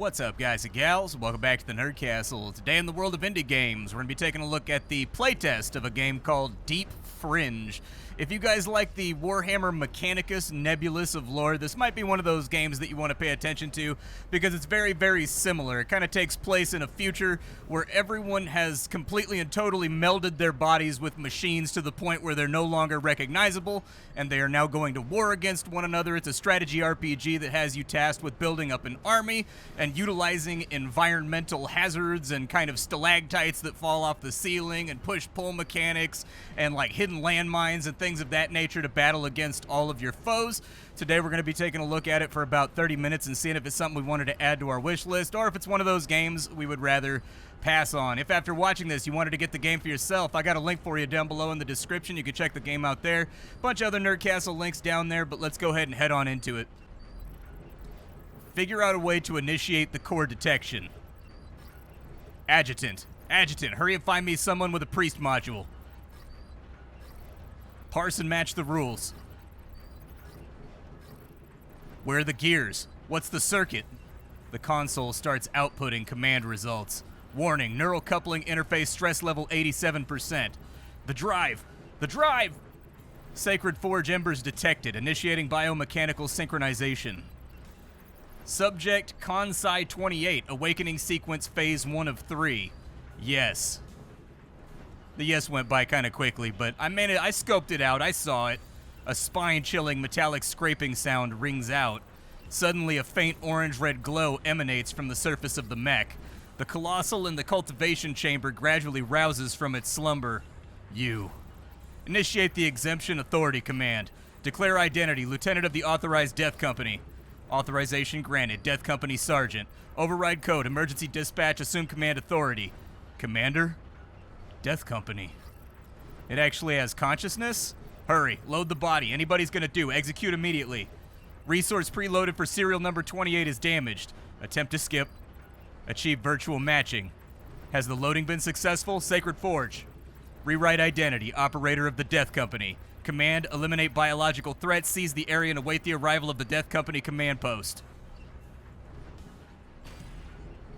What's up, guys and gals? Welcome back to the Nerd Castle. Today in the world of indie games, we're going to be taking a look at the playtest of a game called Deep Fringe. If you guys like the Warhammer Mechanicus Nebulous of lore, this might be one of those games that you want to pay attention to because it's very, very similar. It kind of takes place in a future where everyone has completely and totally melded their bodies with machines to the point where they're no longer recognizable, and they are now going to war against one another. It's a strategy RPG that has you tasked with building up an army and utilizing environmental hazards and kind of stalactites that fall off the ceiling and push-pull mechanics and like hidden landmines and things of that nature to battle against all of your foes. Today we're going to be taking a look at it for about 30 minutes and seeing if it's something we wanted to add to our wish list or if it's one of those games we would rather pass on. If after watching this you wanted to get the game for yourself, I got a link for you down below in the description. You can check the game out there. Bunch of other Nerd Castle links down there, but let's go ahead and head on into it. Figure out a way to initiate the core detection. Adjutant, hurry and find me someone with a priest module. Parse and match the rules. Where are the gears? What's the circuit? The console starts outputting command results. Warning, neural coupling interface stress level 87%. The drive! Sacred Forge embers detected, initiating biomechanical synchronization. Subject Kansai 28, awakening sequence phase 1 of 3. Yes. The yes went by kind of quickly, but I scoped it out, I saw it. A spine-chilling metallic scraping sound rings out. Suddenly a faint orange-red glow emanates from the surface of the mech. The colossal in the cultivation chamber gradually rouses from its slumber. You. Initiate the exemption authority command. Declare identity, Lieutenant of the Authorized Death Company. Authorization granted, Death Company Sergeant. Override code, emergency dispatch, assume command authority. Commander? Death Company. It actually has consciousness? Hurry, load the body. Anybody's gonna do. Execute immediately. Resource preloaded for serial number 28 is damaged. Attempt to skip. Achieve virtual matching. Has the loading been successful? Sacred Forge. Rewrite identity. Operator of the Death Company. Command, eliminate biological threats, seize the area and await the arrival of the Death Company command post.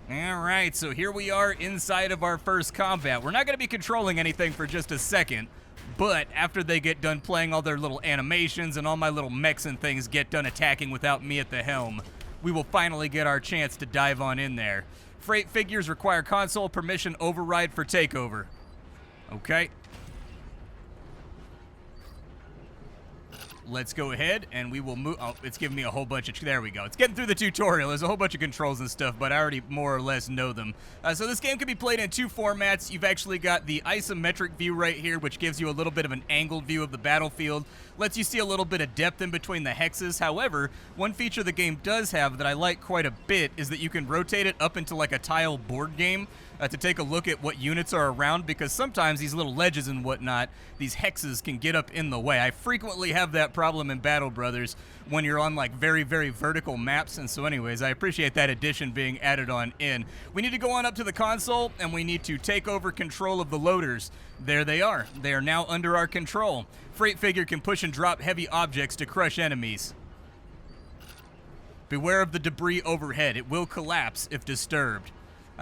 Alright, so here we are inside of our first combat. We're not going to be controlling anything for just a second, but after they get done playing all their little animations and all my little mechs and things get done attacking without me at the helm, we will finally get our chance to dive on in there. Freight figures require console permission override for takeover. Okay. Let's go ahead and we will move. Oh, it's giving me a whole bunch of. There we go. It's getting through the tutorial. There's a whole bunch of controls and stuff, but I already more or less know them. So this game can be played in two formats. You've actually got the isometric view right here, which gives you a little bit of an angled view of the battlefield. Lets you see a little bit of depth in between the hexes. However, one feature the game does have that I like quite a bit is that you can rotate it up into like a tile board game to take a look at what units are around, because sometimes these little ledges and whatnot, these hexes can get up in the way. I frequently have that problem in Battle Brothers when you're on like very, very vertical maps, and so anyways, I appreciate that addition being added on in. We need to go on up to the console, and we need to take over control of the loaders. There they are. They are now under our control. Freight figure can push and drop heavy objects to crush enemies. Beware of the debris overhead. It will collapse if disturbed.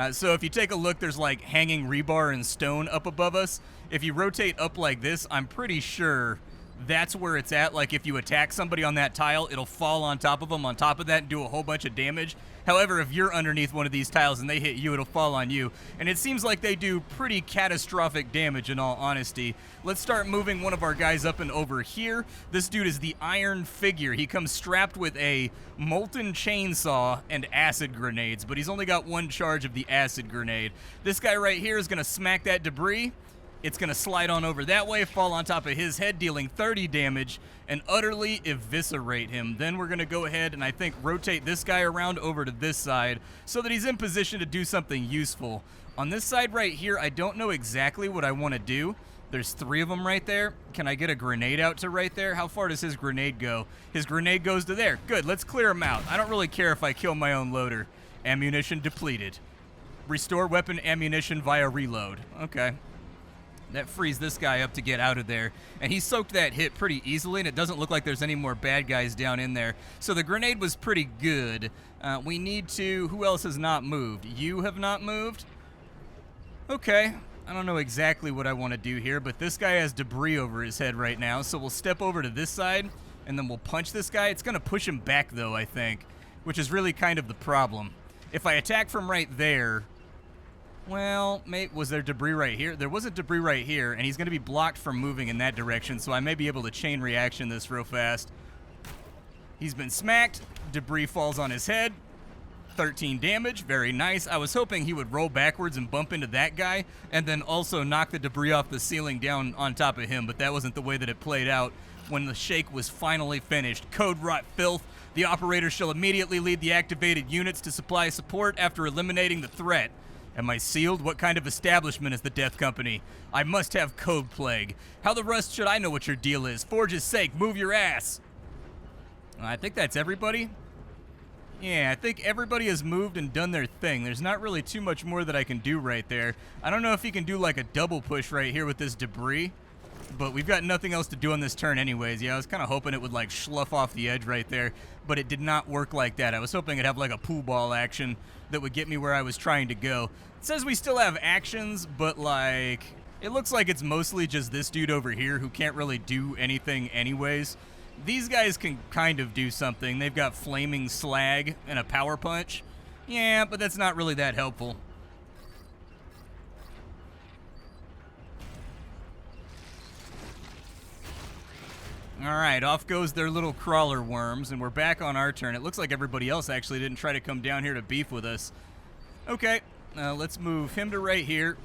So if you take a look, there's like hanging rebar and stone up above us. If you rotate up like this, I'm pretty sure that's where it's at. Like if you attack somebody on that tile, it'll fall on top of them on top of that and do a whole bunch of damage. However, if you're underneath one of these tiles and they hit you, it'll fall on you. And it seems like they do pretty catastrophic damage in all honesty. Let's start moving one of our guys up and over here. This dude is the Iron Figure. He comes strapped with a molten chainsaw and acid grenades, but he's only got one charge of the acid grenade. This guy right here is going to smack that debris. It's going to slide on over that way, fall on top of his head, dealing 30 damage, and utterly eviscerate him. Then we're going to go ahead and I think rotate this guy around over to this side so that he's in position to do something useful. On this side right here, I don't know exactly what I want to do. There's 3 of them right there. Can I get a grenade out to right there? How far does his grenade go? His grenade goes to there. Good, let's clear him out. I don't really care if I kill my own loader. Ammunition depleted. Restore weapon ammunition via reload. Okay. That frees this guy up to get out of there. And he soaked that hit pretty easily, and it doesn't look like there's any more bad guys down in there. So the grenade was pretty good. We need to... Who else has not moved? You have not moved? Okay. I don't know exactly what I want to do here, but this guy has debris over his head right now, so we'll step over to this side, and then we'll punch this guy. It's going to push him back, though, I think, which is really kind of the problem. If I attack from right there... Well, mate, was there debris right here? There was a debris right here, and he's going to be blocked from moving in that direction, so I may be able to chain reaction this real fast. He's been smacked. Debris falls on his head. 13 damage. Very nice. I was hoping he would roll backwards and bump into that guy, and then also knock the debris off the ceiling down on top of him, but that wasn't the way that it played out when the shake was finally finished. Code rot filth. The operator shall immediately lead the activated units to supply support after eliminating the threat. Am I sealed? What kind of establishment is the Death Company? I must have code plague. How the rest should I know what your deal is? Forge's sake, move your ass. I think that's everybody. Yeah, I think everybody has moved and done their thing. There's not really too much more that I can do right there. I don't know if he can do like a double push right here with this debris, but we've got nothing else to do on this turn anyways. Yeah, I was kind of hoping it would like slough off the edge right there, but it did not work like that. I was hoping it'd have like a pool ball action that would get me where I was trying to go. It says we still have actions, but like, it looks like it's mostly just this dude over here who can't really do anything anyways. These guys can kind of do something. They've got flaming slag and a power punch. Yeah, but that's not really that helpful. Alright, off goes their little crawler worms, and we're back on our turn. It looks like everybody else actually didn't try to come down here to beef with us. Okay, let's move him to right here.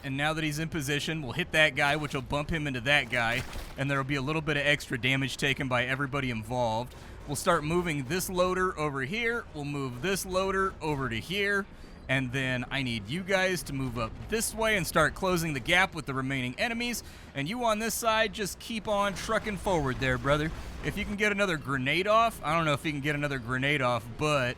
And now that he's in position, we'll hit that guy, which will bump him into that guy. And there will be a little bit of extra damage taken by everybody involved. We'll start moving this loader over here. We'll move this loader over to here. And then I need you guys to move up this way and start closing the gap with the remaining enemies. And you on this side, just keep on trucking forward there, brother. If you can get another grenade off, I don't know if you can get another grenade off, but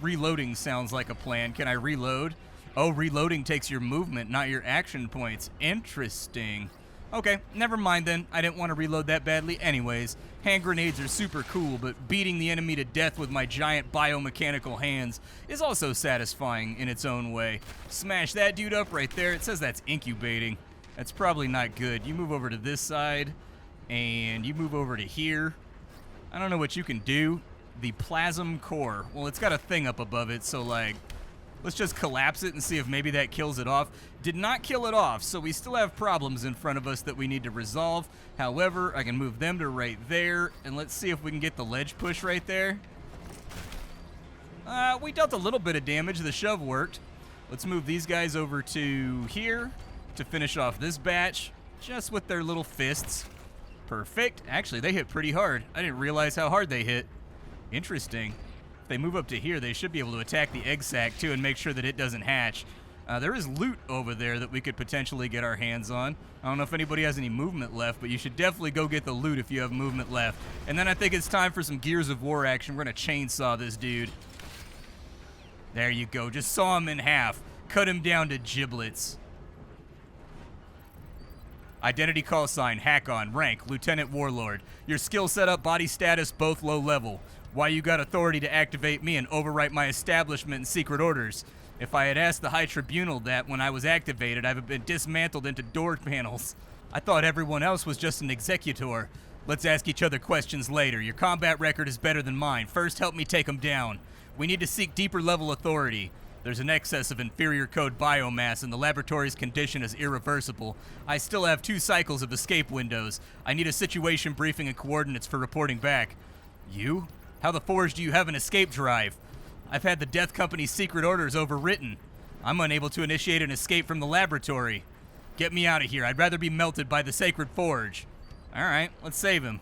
reloading sounds like a plan. Can I reload? Oh, reloading takes your movement, not your action points. Interesting. Okay, never mind then. I didn't want to reload that badly anyways. Hand grenades are super cool, but beating the enemy to death with my giant biomechanical hands is also satisfying in its own way. Smash that dude up right there. It says that's incubating. That's probably not good. You move over to this side, and you move over to here. I don't know what you can do. The plasm core. Well, it's got a thing up above it, so like... Let's just collapse it and see if maybe that kills it off. Did not kill it off, so we still have problems in front of us that we need to resolve. However, I can move them to right there, and let's see if we can get the ledge push right there. We dealt a little bit of damage. The shove worked. Let's move these guys over to here to finish off this batch, just with their little fists. Perfect. Actually, they hit pretty hard. I didn't realize how hard they hit. Interesting. If they move up to here, they should be able to attack the egg sac, too, and make sure that it doesn't hatch. There is loot over there that we could potentially get our hands on. I don't know if anybody has any movement left, but you should definitely go get the loot if you have movement left. And then I think it's time for some Gears of War action. We're going to chainsaw this dude. There you go. Just saw him in half. Cut him down to giblets. Identity call sign, hack on, rank, Lieutenant Warlord. Your skill setup, body status, both low level. Why you got authority to activate me and overwrite my establishment and secret orders? If I had asked the High Tribunal that when I was activated, I'd have been dismantled into door panels. I thought everyone else was just an executor. Let's ask each other questions later. Your combat record is better than mine. First, help me take them down. We need to seek deeper level authority. There's an excess of inferior code biomass, and the laboratory's condition is irreversible. I still have 2 cycles of escape windows. I need a situation briefing and coordinates for reporting back. You? How the forge do you have an escape drive? I've had the Death Company's secret orders overwritten. I'm unable to initiate an escape from the laboratory. Get me out of here. I'd rather be melted by the sacred forge. All right, let's save him.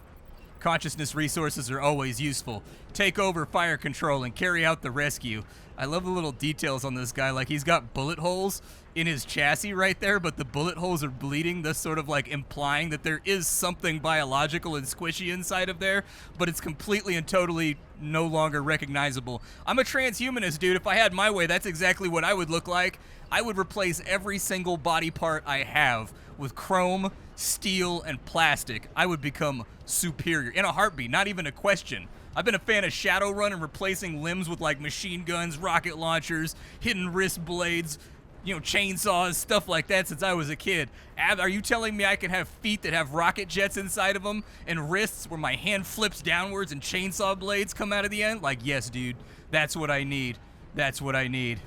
Consciousness resources are always useful. Take over fire control and carry out the rescue. I love the little details on this guy. Like, he's got bullet holes in his chassis right there, but the bullet holes are bleeding, thus sort of like implying that there is something biological and squishy inside of there, but it's completely and totally no longer recognizable. I'm a transhumanist, dude. If I had my way, that's exactly what I would look like. I would replace every single body part I have with chrome, steel, and plastic, I would become superior. In a heartbeat, not even a question. I've been a fan of Shadowrun and replacing limbs with like machine guns, rocket launchers, hidden wrist blades, you know, chainsaws, stuff like that since I was a kid. Are you telling me I can have feet that have rocket jets inside of them and wrists where my hand flips downwards and chainsaw blades come out of the end? Like, yes, dude, that's what I need. That's what I need.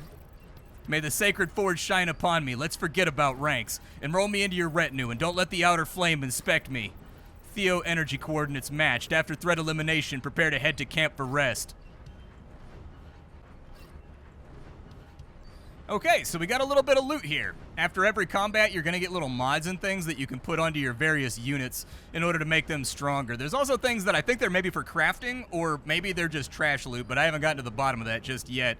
May the sacred forge shine upon me. Let's forget about ranks. Enroll me into your retinue and don't let the outer flame inspect me. Theo energy coordinates matched. After threat elimination, prepare to head to camp for rest. Okay, so we got a little bit of loot here. After every combat, you're going to get little mods and things that you can put onto your various units in order to make them stronger. There's also things that I think they're maybe for crafting, or maybe they're just trash loot, but I haven't gotten to the bottom of that just yet.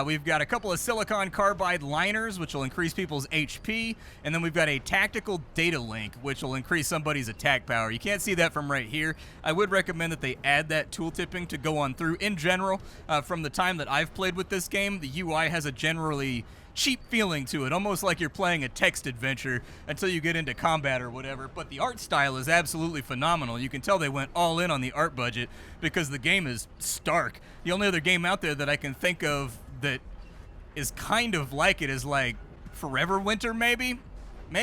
We've got a couple of silicon carbide liners, which will increase people's HP, and then we've got a tactical data link, which will increase somebody's attack power. You can't see that from right here. I would recommend that they add that tooltipping to go on through. In general, from the time that I've played with this game, the UI has a generally cheap feeling to it, almost like you're playing a text adventure until you get into combat or whatever, but the art style is absolutely phenomenal. You can tell they went all in on the art budget because the game is stark. The only other game out there that I can think of that is kind of like it is like Forever Winter, maybe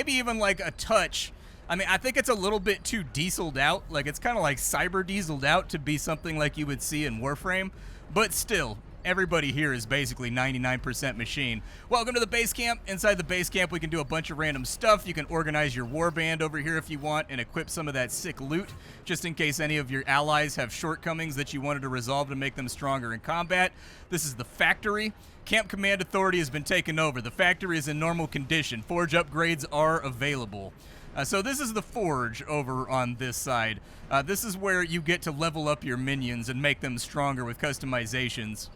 even like a touch. I mean, I think it's a little bit too dieseled out, like it's kind of like cyber dieseled out to be something like you would see in Warframe, but still, everybody here is basically 99% machine. Welcome to the base camp. Inside the base camp, we can do a bunch of random stuff. You can organize your warband over here if you want and equip some of that sick loot, just in case any of your allies have shortcomings that you wanted to resolve to make them stronger in combat. This is the factory. Camp Command Authority has been taken over. The factory is in normal condition. Forge upgrades are available. So this is the forge over on this side. This is where you get to level up your minions and make them stronger with customizations.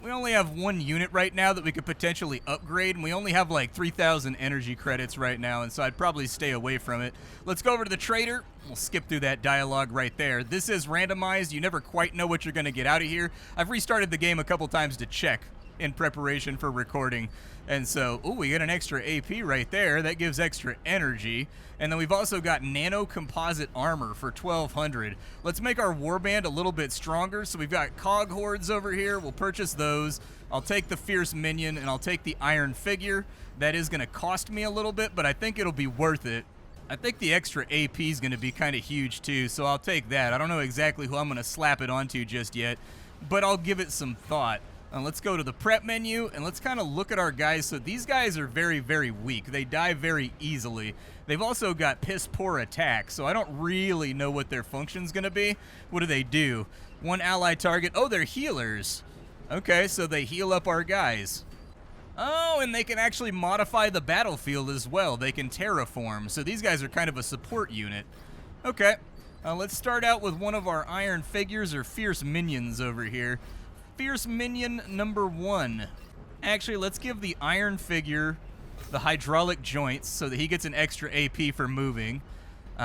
We only have one unit right now that we could potentially upgrade, and we only have like 3,000 energy credits right now, and so I'd probably stay away from it. Let's go over to the trader. We'll skip through that dialogue right there. This is randomized. You never quite know what you're going to get out of here. I've restarted the game a couple times to check in preparation for recording. And so, ooh, we get an extra AP right there. That gives extra energy. And then we've also got nano composite armor for 1,200. Let's make our warband a little bit stronger. So we've got cog hordes over here. We'll purchase those. I'll take the fierce minion and I'll take the iron figure. That is going to cost me a little bit, but I think it'll be worth it. I think the extra AP is going to be kind of huge too, so I'll take that. I don't know exactly who I'm going to slap it onto just yet, but I'll give it some thought. Let's go to the prep menu, and let's kind of look at our guys. So these guys are very, very weak. They die very easily. They've also got piss-poor attack, so I don't really know what their function's going to be. What do? One ally target. Oh, they're healers. Okay, so they heal up our guys. Oh, and they can actually modify the battlefield as well. They can terraform, so these guys are kind of a support unit. Okay, let's start out with one of our iron figures or fierce minions over here. Fierce minion number 1. Actually, let's give the iron figure the hydraulic joints so that he gets an extra AP for moving.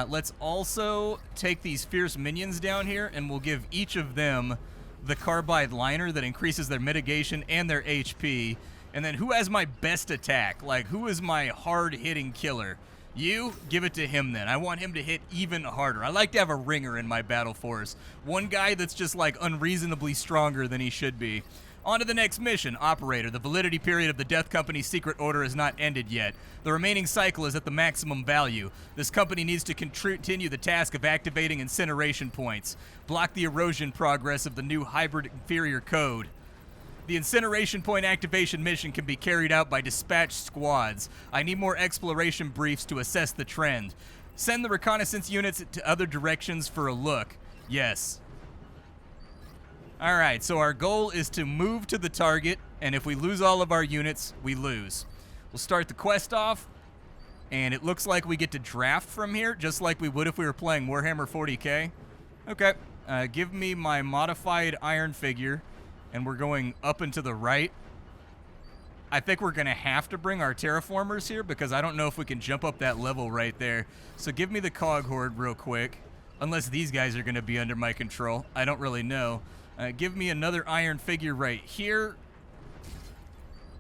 Let's also take these fierce minions down here, and we'll give each of them the carbide liner that increases their mitigation and their HP. And then who has my best attack? Like, who is my hard-hitting killer? You, give it to him then. I want him to hit even harder. I like to have a ringer in my battle force. One guy that's just like unreasonably stronger than he should be. On to the next mission. Operator, the validity period of the Death Company's secret order has not ended yet. The remaining cycle is at the maximum value. This company needs to continue the task of activating incineration points. Block the erosion progress of the new hybrid inferior code. The incineration point activation mission can be carried out by dispatched squads. I need more exploration briefs to assess the trend. Send the reconnaissance units to other directions for a look. Yes. Alright, so our goal is to move to the target, and if we lose all of our units, we lose. We'll start the quest off, and it looks like we get to draft from here, just like we would if we were playing Warhammer 40k. Okay, give me my modified iron figure. And we're going up and to the right. I think we're going to have to bring our terraformers here because I don't know if we can jump up that level right there. So give me the cog horde real quick. Unless these guys are going to be under my control. I don't really know. Give me another iron figure right here.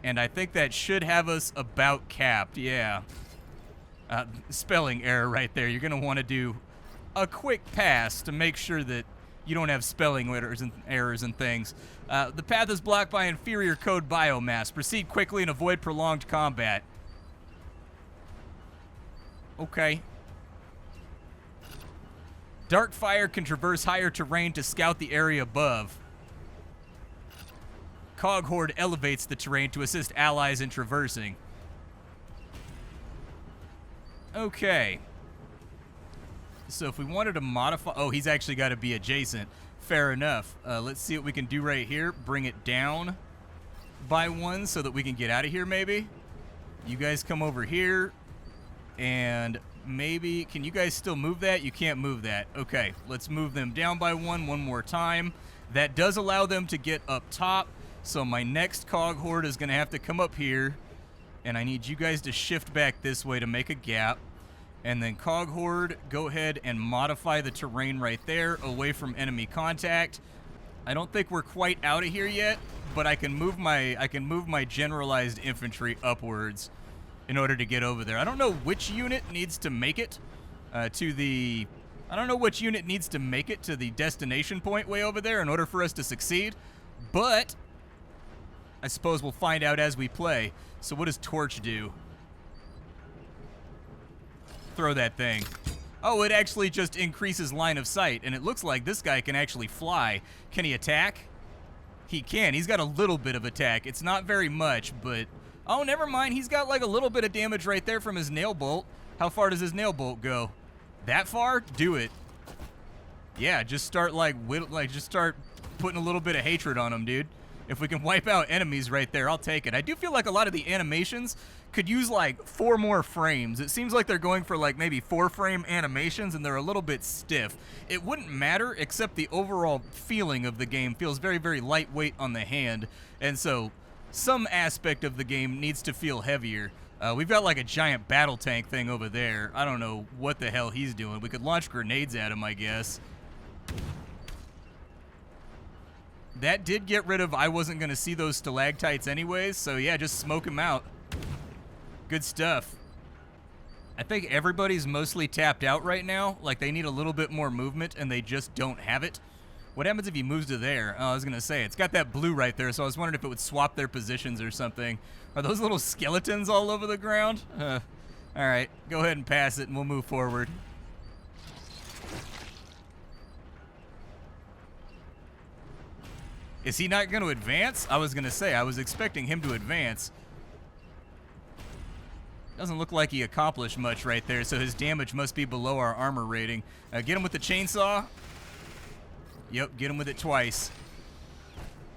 And I think that should have us about capped, yeah. Spelling error right there. You're going to want to do a quick pass to make sure that you don't have spelling errors and things. The path is blocked by inferior code biomass. Proceed quickly and avoid prolonged combat. Okay. Dark fire can traverse higher terrain to scout the area above. Cog Horde elevates the terrain to assist allies in traversing. Okay. So if we wanted to modify... Oh, he's actually got to be adjacent. Fair enough. Let's see what we can do right here. Bring it down by 1 so that we can get out of here, maybe. You guys come over here. And maybe... Can you guys still move that? You can't move that. Okay, let's move them down by 1 more time. That does allow them to get up top. So my next Cog Horde is going to have to come up here. And I need you guys to shift back this way to make a gap. And then Cog Horde, go ahead and modify the terrain right there away from enemy contact. I don't think we're quite out of here yet, but I can move my generalized infantry upwards in order to get over there. I don't know which unit needs to make it to the destination point way over there in order for us to succeed, but I suppose we'll find out as we play. So what does Torch do? Throw that thing. Oh, it actually just increases line of sight, and it looks like this guy can actually fly. Can he attack? He can. He's got a little bit of attack. It's not very much, but... Oh, never mind. He's got like a little bit of damage right there from his nail bolt. How far does his nail bolt go? That far? Do it. Yeah, just start just start putting a little bit of hatred on him, dude. If we can wipe out enemies right there, I'll take it. I do feel like a lot of the animations could use like 4 more frames. It seems like they're going for like maybe 4-frame animations and they're a little bit stiff. It wouldn't matter, except the overall feeling of the game feels very, very lightweight on the hand. And so some aspect of the game needs to feel heavier. We've got like a giant battle tank thing over there. I don't know what the hell he's doing. We could launch grenades at him, I guess. That did get rid of, I wasn't going to see those stalactites anyways, so yeah, just smoke them out. Good stuff. I think everybody's mostly tapped out right now. Like, they need a little bit more movement, and they just don't have it. What happens if he moves to there? Oh, I was going to say, it's got that blue right there, so I was wondering if it would swap their positions or something. Are those little skeletons all over the ground? All right, go ahead and pass it, and we'll move forward. Is he not going to advance? I was going to say, I was expecting him to advance. Doesn't look like he accomplished much right there, so his damage must be below our armor rating. Get him with the chainsaw. Yep, get him with it twice.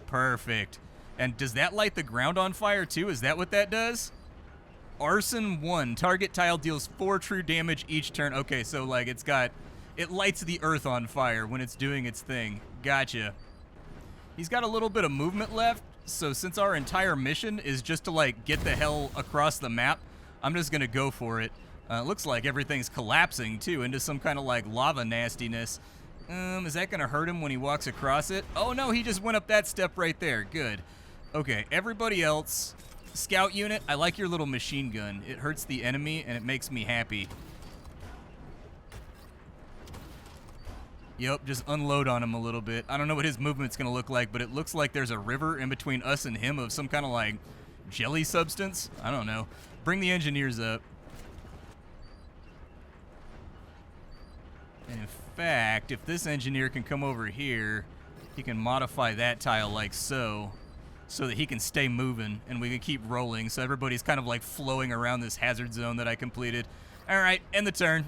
Perfect. And does that light the ground on fire too? Is that what that does? Arson 1. Target tile deals 4 true damage each turn. Okay, so like it lights the earth on fire when it's doing its thing. Gotcha. He's got a little bit of movement left, so since our entire mission is just to, like, get the hell across the map, I'm just gonna go for it. Looks like everything's collapsing, too, into some kind of, like, lava nastiness. Is that gonna hurt him when he walks across it? Oh, no, he just went up that step right there. Good. Okay, everybody else. Scout unit, I like your little machine gun. It hurts the enemy, and it makes me happy. Yep, just unload on him a little bit. I don't know what his movement's going to look like, but it looks like there's a river in between us and him of some kind of, like, jelly substance. I don't know. Bring the engineers up. And in fact, if this engineer can come over here, he can modify that tile like so that he can stay moving, and we can keep rolling, so everybody's kind of, like, flowing around this hazard zone that I completed. All right, end the turn.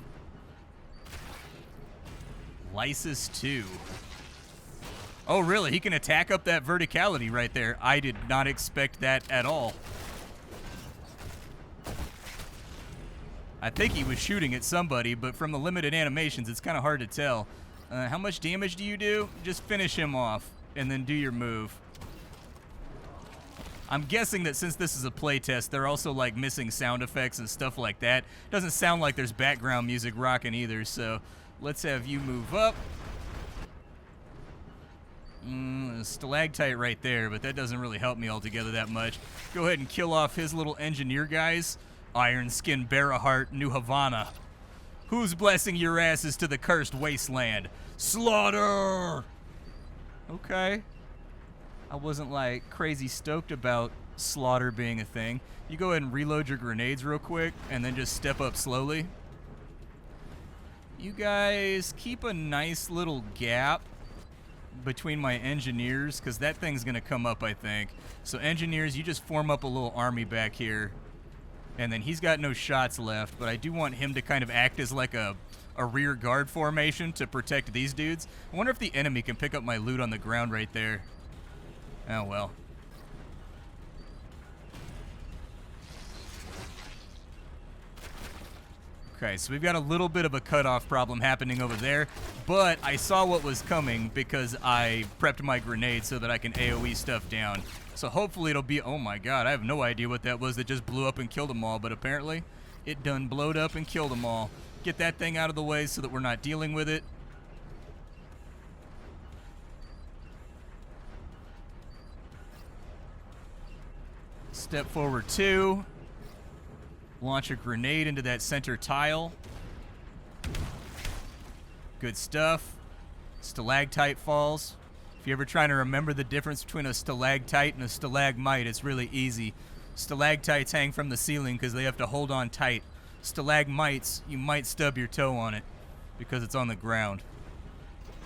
Lysis 2. Oh, really? He can attack up that verticality right there. I did not expect that at all. I think he was shooting at somebody, but from the limited animations, it's kind of hard to tell. How much damage do you do? Just finish him off, and then do your move. I'm guessing that since this is a playtest, they're also, like, missing sound effects and stuff like that. Doesn't sound like there's background music rocking either, so... Let's have you move up. Stalactite right there, but that doesn't really help me altogether that much. Go ahead and kill off his little engineer guys. Iron Skin Barahart, New Havana. Who's blessing your asses to the cursed wasteland? Slaughter! Okay. I wasn't like crazy stoked about slaughter being a thing. You go ahead and reload your grenades real quick and then just step up slowly. You guys keep a nice little gap between my engineers because that thing's gonna come up, I think. So engineers, you just form up a little army back here. And then he's got no shots left, but I do want him to kind of act as like a rear guard formation to protect these dudes. I wonder if the enemy can pick up my loot on the ground right there. Oh, well. Okay, so we've got a little bit of a cutoff problem happening over there, but I saw what was coming because I prepped my grenade so that I can AoE stuff down. So hopefully it'll be... Oh my god, I have no idea what that was that just blew up and killed them all, but apparently it done blowed up and killed them all. Get that thing out of the way so that we're not dealing with it. Step forward 2. Launch a grenade into that center tile. Good stuff. Stalactite falls. If you're ever trying to remember the difference between a stalactite and a stalagmite, it's really easy. Stalactites hang from the ceiling because they have to hold on tight. Stalagmites, you might stub your toe on it because it's on the ground.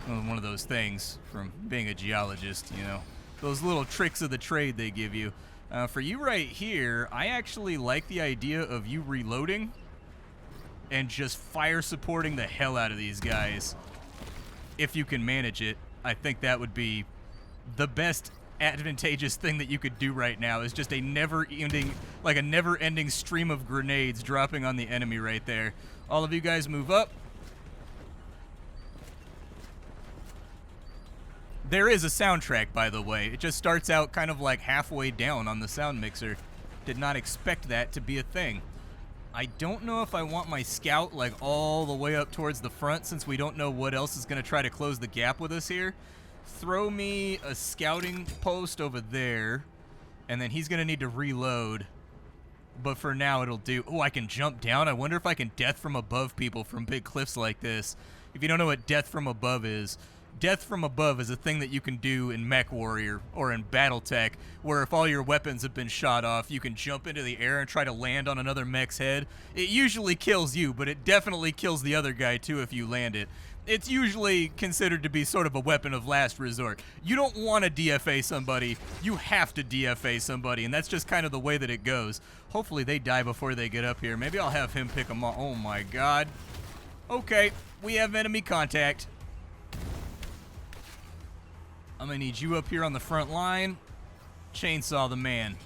One of those things from being a geologist, you know. Those little tricks of the trade they give you. For you right here, I actually like the idea of you reloading and just fire supporting the hell out of these guys. If you can manage it, I think that would be the best advantageous thing that you could do right now is just a never-ending stream of grenades dropping on the enemy right there. All of you guys move up. There is a soundtrack, by the way. It just starts out kind of like halfway down on the sound mixer. Did not expect that to be a thing. I don't know if I want my scout like all the way up towards the front since we don't know what else is going to try to close the gap with us here. Throw me a scouting post over there, and then he's going to need to reload. But for now, it'll do. Oh, I can jump down. I wonder if I can death from above people from big cliffs like this. If you don't know what death from above is a thing that you can do in Mech Warrior or in Battletech, where if all your weapons have been shot off, you can jump into the air and try to land on another mech's head. It usually kills you, but it definitely kills the other guy too if you land it. It's usually considered to be sort of a weapon of last resort. You don't want to DFA somebody, you have to DFA somebody, and that's just kind of the way that it goes. Hopefully they die before they get up here. Maybe I'll have him pick them off. Oh my god. Okay, we have enemy contact. I'm gonna need you up here on the front line. Chainsaw the man.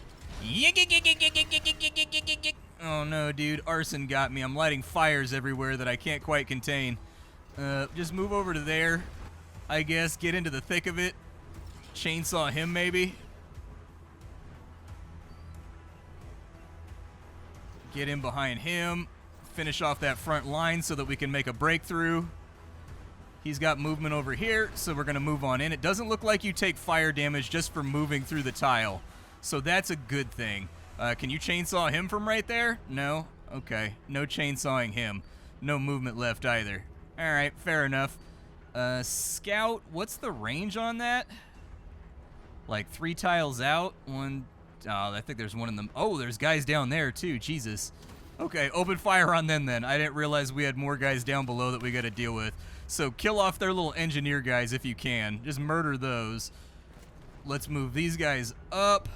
Oh no, dude. Arson got me. I'm lighting fires everywhere that I can't quite contain. Just move over to there, I guess. Get into the thick of it. Chainsaw him, maybe. Get in behind him. Finish off that front line so that we can make a breakthrough. He's got movement over here, so we're going to move on in. It doesn't look like you take fire damage just for moving through the tile, so that's a good thing. Can you chainsaw him from right there? No? Okay. No chainsawing him. No movement left either. All right, fair enough. Scout, what's the range on that? Like 3 tiles out? One... Oh, I think there's one in them. Oh, there's guys down there, too. Jesus. Okay, open fire on them, then. I didn't realize we had more guys down below that we got to deal with. So kill off their little engineer guys if you can. Just murder those. Let's move these guys up.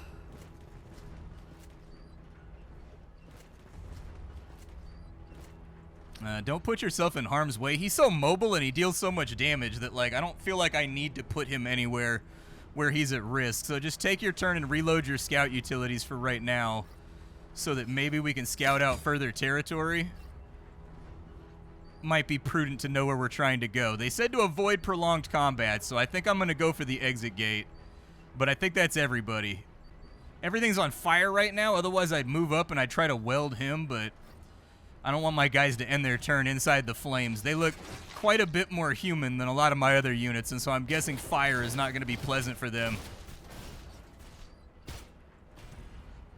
Don't put yourself in harm's way. He's so mobile and he deals so much damage that, like, I don't feel like I need to put him anywhere where he's at risk. So just take your turn and reload your scout utilities for right now so that maybe we can scout out further territory. Might be prudent to know where we're trying to go. They said to avoid prolonged combat, so I think I'm going to go for the exit gate. But I think that's everybody. Everything's on fire right now, otherwise I'd move up and I'd try to weld him, but I don't want my guys to end their turn inside the flames. They look quite a bit more human than a lot of my other units, and so I'm guessing fire is not going to be pleasant for them.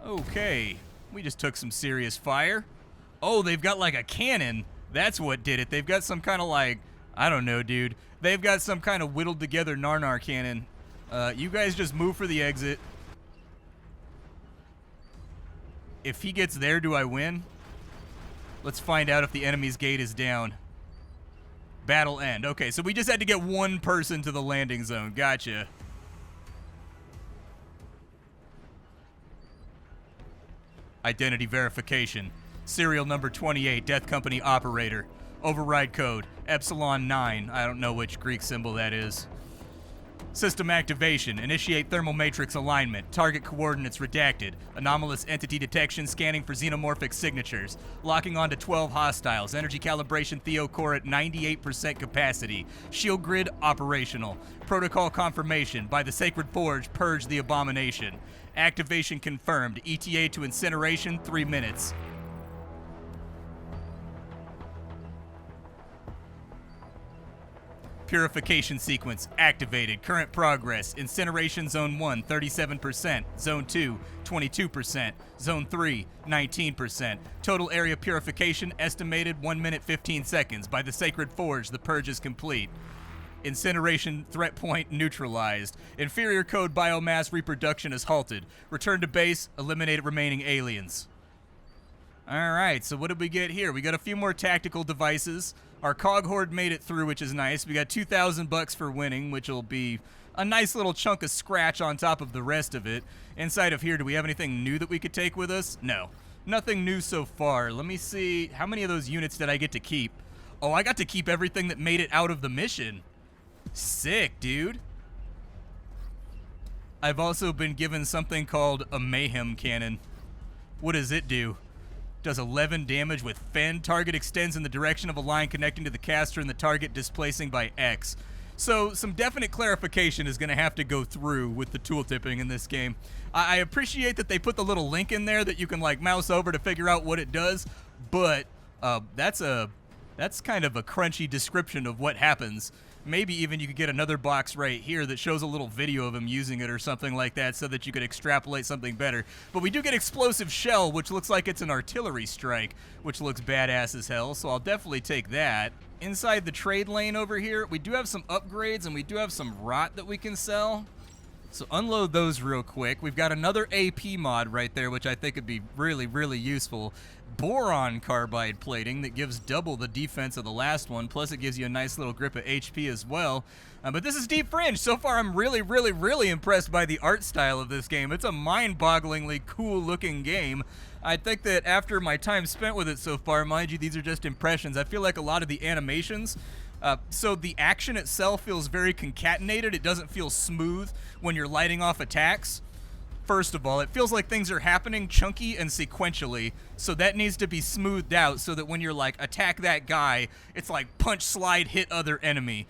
Okay. We just took some serious fire. Oh, they've got like a cannon. That's what did it. They've got some kind of like, I don't know, dude. They've got some kind of whittled together Narnar cannon. You guys just move for the exit. If he gets there, do I win? Let's find out if the enemy's gate is down. Battle end. Okay, so we just had to get one person to the landing zone. Gotcha. Identity verification. Serial number 28, Death Company operator. Override code, Epsilon 9. I don't know which Greek symbol that is. System activation. Initiate thermal matrix alignment. Target coordinates redacted. Anomalous entity detection scanning for xenomorphic signatures. Locking onto 12 hostiles. Energy calibration Theocore at 98% capacity. Shield grid operational. Protocol confirmation. By the Sacred Forge, purge the abomination. Activation confirmed. ETA to incineration, 3 minutes. Purification sequence activated. Current progress. Incineration Zone 1, 37%. Zone 2, 22%. Zone 3, 19%. Total area purification estimated 1 minute 15 seconds. By the Sacred Forge, the purge is complete. Incineration threat point neutralized. Inferior code biomass reproduction is halted. Return to base. Eliminate remaining aliens. Alright, so what did we get here? We got a few more tactical devices. Our cog horde made it through, which is nice. We got $2,000 for winning, which will be a nice little chunk of scratch on top of the rest of it. Inside of here, do we have anything new that we could take with us? No. Nothing new so far. Let me see. How many of those units did I get to keep? Oh, I got to keep everything that made it out of the mission. Sick, dude. I've also been given something called a mayhem cannon. What does it do? Does 11 damage with Fend. Target extends in the direction of a line connecting to the caster and the target displacing by X. So some definite clarification is going to have to go through with the tooltipping in this game. I appreciate that they put the little link in there that you can like mouse over to figure out what it does, but that's kind of a crunchy description of what happens. Maybe even you could get another box right here that shows a little video of him using it or something like that so that you could extrapolate something better. But we do get explosive shell, which looks like it's an artillery strike, which looks badass as hell, so I'll definitely take that. Inside the trade lane over here, we do have some upgrades and we do have some rot that we can sell. So unload those real quick. We've got another AP mod right there, which I think would be really, really useful. Boron carbide plating that gives double the defense of the last one, plus it gives you a nice little grip of HP as well. But this is Deep Fringe. So far, I'm really, really, really impressed by the art style of this game. It's a mind-bogglingly cool-looking game. I think that after my time spent with it so far, mind you, these are just impressions, I feel like a lot of the animations, so the action itself feels very concatenated. It doesn't feel smooth when you're lighting off attacks. First of all, it feels like things are happening chunky and sequentially, so that needs to be smoothed out so that when you're like, attack that guy, it's like punch, slide, hit other enemy.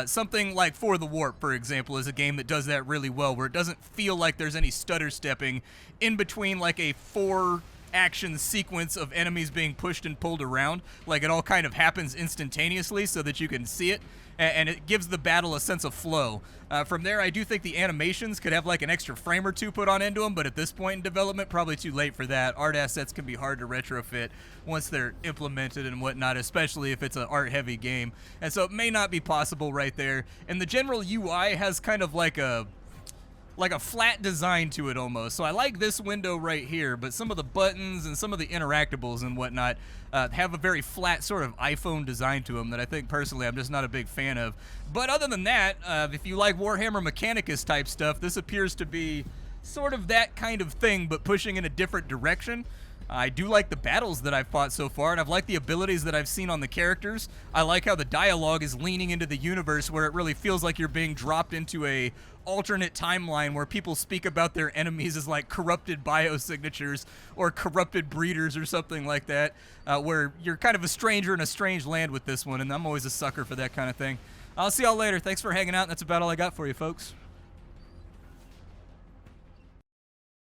Something like For the Warp, for example, is a game that does that really well, where it doesn't feel like there's any stutter stepping in between like a 4-action sequence of enemies being pushed and pulled around. Like it all kind of happens instantaneously so that you can see it, and it gives the battle a sense of flow. From there, I do think the animations could have like an extra frame or two put on into them, but at this point in development, probably too late for that. Art assets can be hard to retrofit once they're implemented and whatnot, especially if it's an art-heavy game. And so it may not be possible right there. And the general UI has kind of like a flat design to it almost. So I like this window right here, but some of the buttons and some of the interactables and whatnot have a very flat sort of iPhone design to them that I think personally I'm just not a big fan of. But other than that, if you like Warhammer Mechanicus type stuff, this appears to be sort of that kind of thing, but pushing in a different direction. I do like the battles that I've fought so far, and I've liked the abilities that I've seen on the characters. I like how the dialogue is leaning into the universe where it really feels like you're being dropped into a alternate timeline where people speak about their enemies as like corrupted biosignatures or corrupted breeders or something like that, where you're kind of a stranger in a strange land with this one, and I'm always a sucker for that kind of thing. I'll see y'all later. Thanks for hanging out. That's about all I got for you, folks.